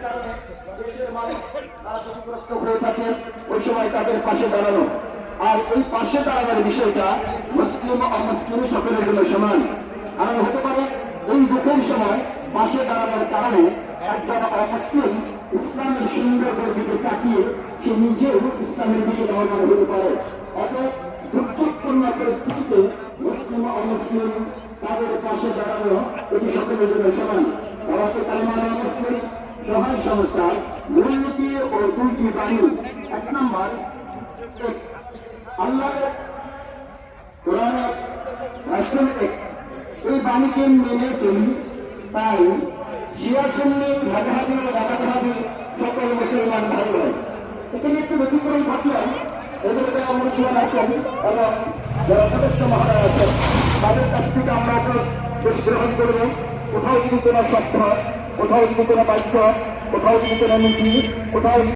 কারণে দেশের মানুষ তারা ক্ষতিগ্রস্ত হয়ে থাকে, ওই সময় তাদের পাশে দাঁড়ানো। আর এই পাশে দাঁড়ানোর বিষয়টা মুসলিম অমুসলিম সকলের জন্য সমান। কারণ হতে পারে এই দুঃখের সময় পাশে দাঁড়ানোর কারণে একজন অমুসলিম ইসলামের সৌন্দর্যের দিকে তাকিয়ে সে নিজেও ইসলামের দিকে ধারণ হতে পারে। অতএব দুর্যোগপূর্ণ পরিস্থিতিতে মুসলিম অমুসলিম তাদের পাশে দাঁড়ানো এটি সকলের জন্য সমান। দাওয়াতে কালেমার মুসলিম সহায় সংস্থার মূলনীতি ও দুইটি বাণী। এক নম্বর, আল্লাহর কোরআনের রাসূল এই বাণীকে মেনে চলি, তাই শিয়া সুন্নি মাযহাবী ও লাগাতারি সকল মুসলমান ভাই বোন এখানে একটু ব্যতিক্রম থাকলেও এদের যারা মুসলমান আছেন এবং যারা সদস্য মহোদয় আছেন তাদের কাছ থেকে আমরা গ্রহণ করবো। কোথাও যদি কোনো শব্দ, কোথাও যদি কোনো বাক্য, কোথাও যদি কোনো নীতি, কোথাও